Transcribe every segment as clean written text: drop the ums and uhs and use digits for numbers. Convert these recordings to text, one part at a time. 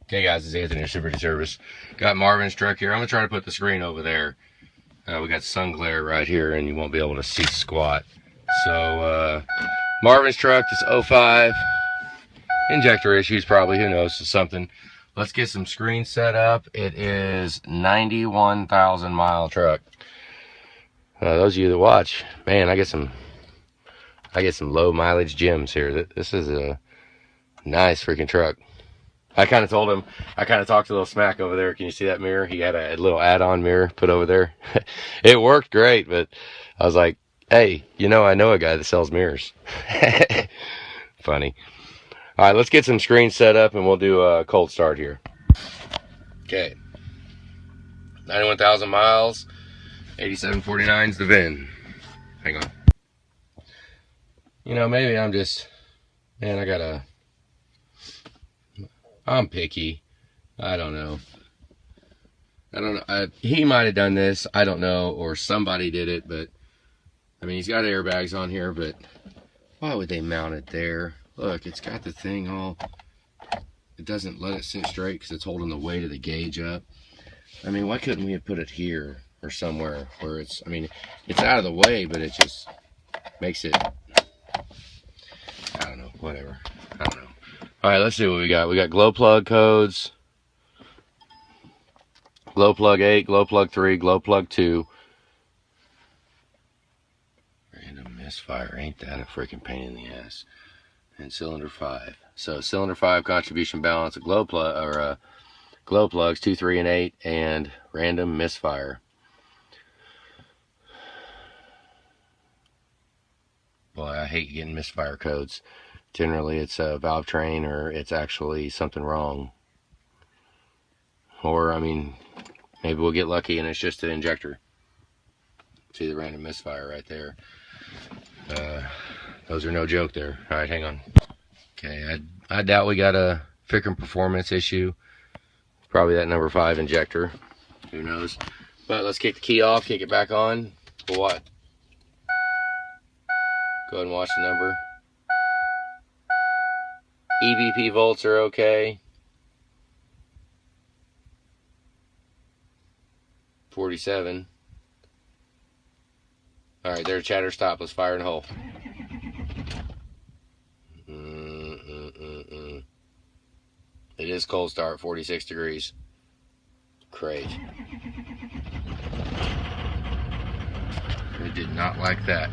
Okay guys, it's Anthony of Super Service. Got Marvin's truck here. I'm gonna try to put the screen over there. We got sun glare right here and you won't be able to see squat. So Marvin's truck is 05. Injector issues probably, who knows, something. Let's get some screens set up. It is 91,000 mile truck. Those of you that watch, man, I get some low mileage gems here. This is a nice freaking truck. I kind of told him, I kind of talked a little smack over there. Can you see that mirror? He had a little add-on mirror put over there. It worked great, but I was like, hey, you know, I know a guy that sells mirrors. Funny. All right, let's get some screens set up and we'll do a cold start here. Okay. 91,000 miles, 8749 is the VIN. Hang on. You know, maybe I'm just, man, I'm picky. I don't know. He might have done this. I don't know. Or somebody did it. But, I mean, he's got airbags on here. But why would they mount it there? Look, it's got the thing all... It doesn't let it sit straight because it's holding the weight of the gauge up. I mean, why couldn't we have put it here or somewhere where it's... I mean, it's out of the way, but it just makes it... I don't know. Whatever. I don't know. All right, let's see what we got. We got glow plug codes, glow plug 8, glow plug 3, glow plug 2. Random misfire, ain't that a freaking pain in the ass? And cylinder 5. So cylinder 5 contribution balance, a glow plug or glow plugs 2, 3, and 8, and random misfire. Boy, I hate getting misfire codes. Generally, it's a valve train or it's actually something wrong. Or, I mean, maybe we'll get lucky and it's just an injector. See the random misfire right there. Those are no joke there. All right, hang on. Okay, I doubt we got a freaking performance issue. Probably that number 5 injector. Who knows? But let's kick the key off, kick it back on. For what? Go ahead and watch the number. EBP volts are okay. 47. All right, there's chatter stop. Let's fire in hole. It is cold start, 46 degrees. Great. It did not like that.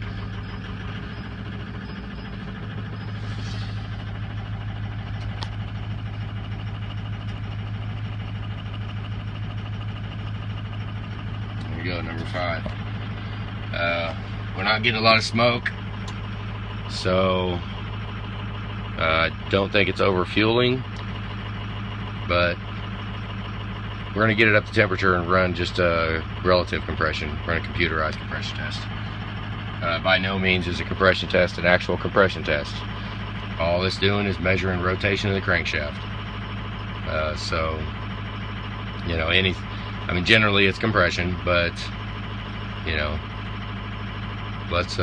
Go, number 5. We're not getting a lot of smoke, so I don't think it's over fueling, but we're going to get it up to temperature and run just a relative compression, run a computerized compression test. By no means is a compression test an actual compression test. All it's doing is measuring rotation of the crankshaft. So, you know, I mean, generally it's compression, but, you know, let's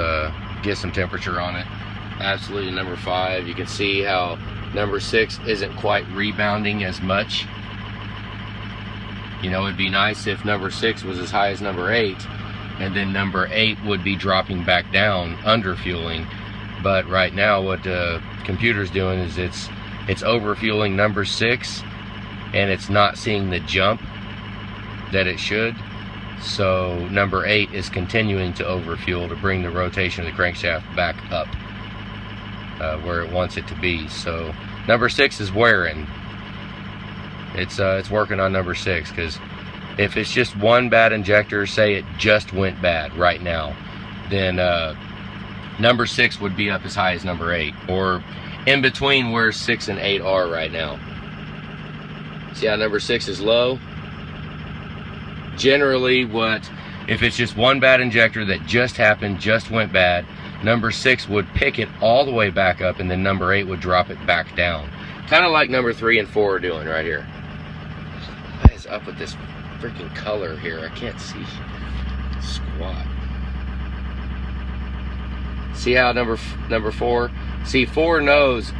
get some temperature on it. Absolutely number 5. You can see how number 6 isn't quite rebounding as much. You know, it'd be nice if number 6 was as high as number 8, and then number 8 would be dropping back down, under fueling. But right now what the computer's doing is it's over fueling number 6, and it's not seeing the jump that it should. So number 8 is continuing to overfuel to bring the rotation of the crankshaft back up where it wants it to be. So number 6 is wearing. It's working on number 6, because if it's just one bad injector, say it just went bad right now, then number 6 would be up as high as number 8, or in between where 6 and 8 are right now. See how number 6 is low? Generally, if it's just one bad injector that just happened, just went bad, number 6 would pick it all the way back up, and then number 8 would drop it back down. Kind of like number 3 and 4 are doing right here. What is up with this freaking color here? I can't see squat. See how number 4? See, 4 knows,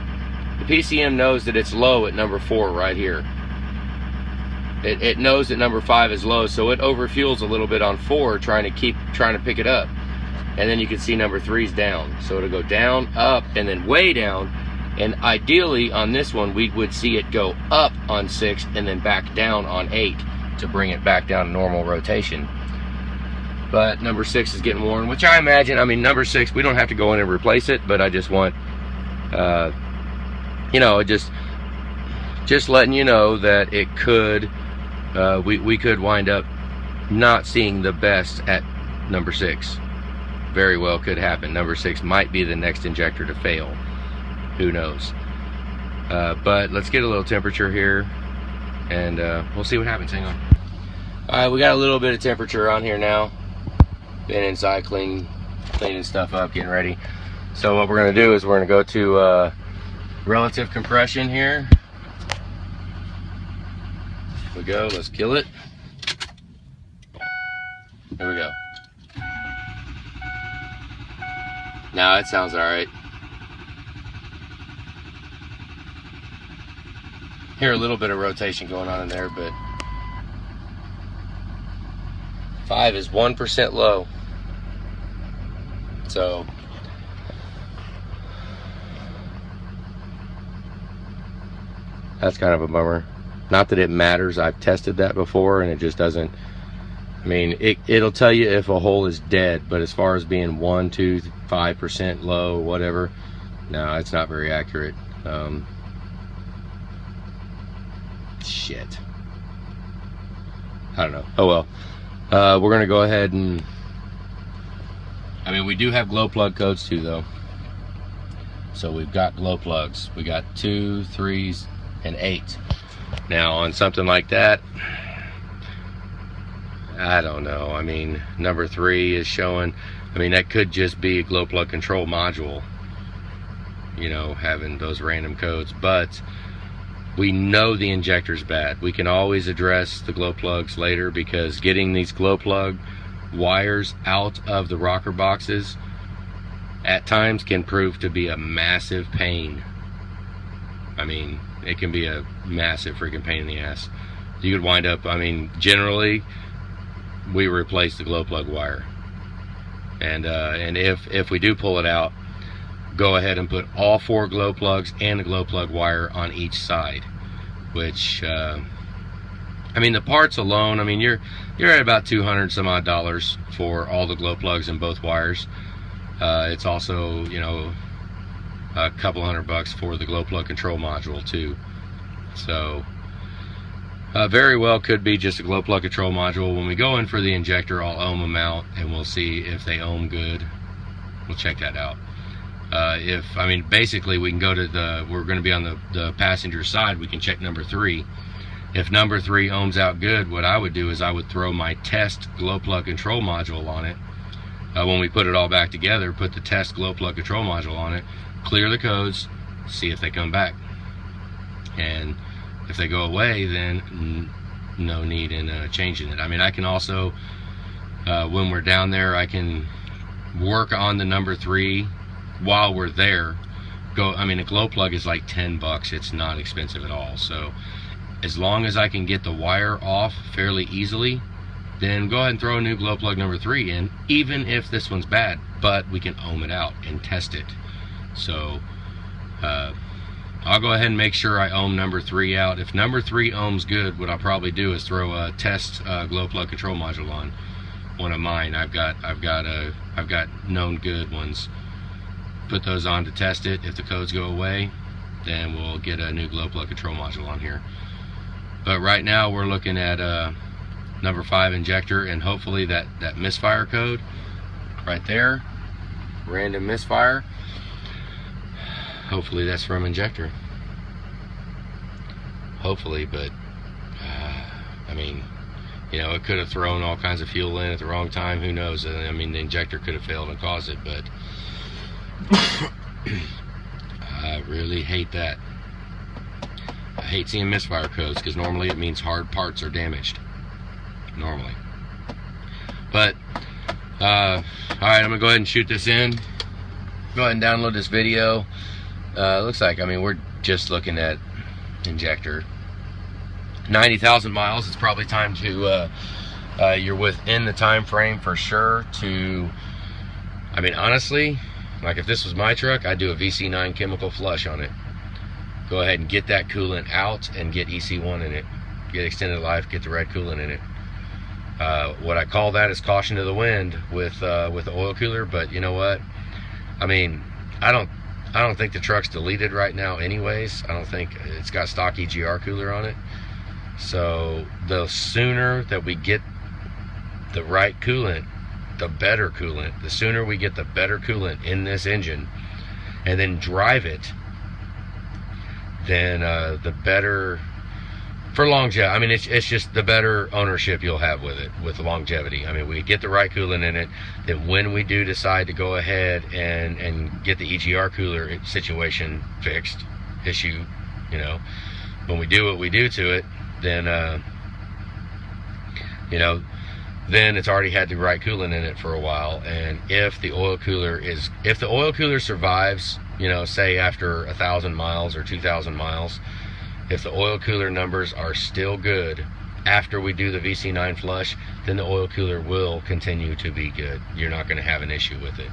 the PCM knows that it's low at number 4 right here. it knows that number 5 is low, so it overfuels a little bit on 4, trying to pick it up. And then you can see number 3's down, so it'll go down, up, and then way down. And ideally on this one, we would see it go up on 6 and then back down on 8 to bring it back down to normal rotation. But number 6 is getting worn, which I imagine, I mean, number 6, we don't have to go in and replace it, but I just want, you know, just letting you know that it could, we could wind up not seeing the best at number 6. Very well could happen. Number 6 might be the next injector to fail. Who knows? But let's get a little temperature here, and we'll see what happens. Hang on. All right, we got a little bit of temperature on here now. Been inside cleaning stuff up, getting ready. So what we're gonna do is we're gonna go to relative compression here. Here we go, let's kill it. There we go. Now it sounds all right. Hear a little bit of rotation going on in there, but 5 is 1% low. So that's kind of a bummer. Not that it matters, I've tested that before and it just doesn't. I mean, it'll tell you if a hole is dead, but as far as being 1, 2, 5% low, whatever, no, it's not very accurate. Shit. I don't know. Oh well. We're gonna go ahead and, I mean, we do have glow plug codes too though. So we've got glow plugs. We got 2, 3s, and 8. Now on something like that, I don't know. I mean, number 3 is showing, I mean, that could just be a glow plug control module, you know, having those random codes, but we know the injector's bad. We can always address the glow plugs later, because getting these glow plug wires out of the rocker boxes at times can prove to be a massive pain. I mean, it can be a massive freaking pain in the ass. You could wind up, I mean, generally we replace the glow plug wire, and if we do pull it out, go ahead and put all 4 glow plugs and the glow plug wire on each side, which I mean, the parts alone, I mean, you're at about $200 some odd for all the glow plugs and both wires. It's also, you know, a couple $100 for the glow plug control module too. So very well could be just a glow plug control module. When we go in for the injector, I'll ohm them out and we'll see if they ohm good. We'll check that out. I mean, basically we can go to we're going to be on the passenger side, we can check number 3. If number 3 ohms out good, what I would do is I would throw my test glow plug control module on it. When we put it all back together, put the test glow plug control module on it, clear the codes, see if they come back. And if they go away, then no need in changing it. I mean, I can also, when we're down there, I can work on the number 3 while we're there. I mean, a glow plug is like $10. It's not expensive at all. So as long as I can get the wire off fairly easily, then go ahead and throw a new glow plug number 3 in, even if this one's bad, but we can ohm it out and test it. So I'll go ahead and make sure I ohm number 3 out. If number 3 ohms good, what I'll probably do is throw a test glow plug control module on one of mine. I've got known good ones. Put those on to test it. If the codes go away, then we'll get a new glow plug control module on here. But right now we're looking at number 5 injector, and hopefully that misfire code right there, random misfire, hopefully that's from injector. Hopefully, but I mean, you know, it could have thrown all kinds of fuel in at the wrong time. Who knows? I mean, the injector could have failed and caused it, but I really hate that. I hate seeing misfire codes, because normally it means hard parts are damaged. Normally. But alright, I'm gonna go ahead and shoot this in. Go ahead and download this video. Looks like, I mean, we're just looking at injector. 90,000 miles, it's probably time to, you're within the time frame for sure to, I mean, honestly, like if this was my truck, I'd do a VC9 chemical flush on it. Go ahead and get that coolant out and get EC1 in it. Get extended life, get the red coolant in it. What I call that is caution to the wind with the oil cooler, but you know what? I mean, I don't think the truck's deleted right now anyways. I don't think it's got stock EGR cooler on it. So the sooner that we get the right coolant, the better coolant. The sooner we get the better coolant in this engine and then drive it, then the better for longevity. I mean, it's just the better ownership you'll have with it, with longevity. I mean, we get the right coolant in it, then when we do decide to go ahead and get the EGR cooler situation fixed, issue, you know, when we do what we do to it, then you know, then it's already had the right coolant in it for a while. And if the oil cooler survives, you know, say after 1,000 miles or 2,000 miles, if the oil cooler numbers are still good after we do the VC9 flush, then the oil cooler will continue to be good. You're not going to have an issue with it.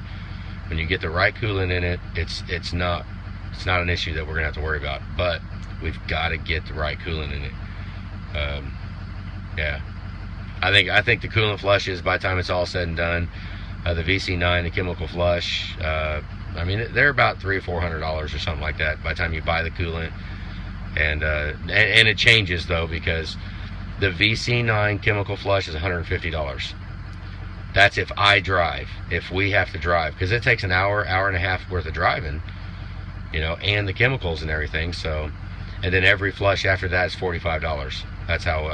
When you get the right coolant in it, it's not an issue that we're going to have to worry about. But we've got to get the right coolant in it. Yeah, I think the coolant flushes, by the time it's all said and done, the VC9, the chemical flush, I mean, they're about $300 or $400 or something like that by the time you buy the coolant. And it changes though, because the VC9 chemical flush is $150. That's if I drive. If we have to drive, because it takes an hour and a half worth of driving, you know, and the chemicals and everything. So, and then every flush after that is $45. That's how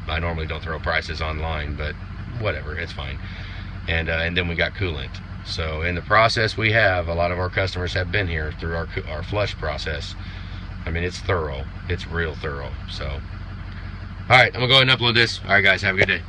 I normally don't throw prices online, but whatever, it's fine. And then we got coolant. So in the process, we have a lot of our customers have been here through our flush process. I mean, it's thorough. It's real thorough. So, all right, I'm gonna go ahead and upload this. All right, guys, have a good day.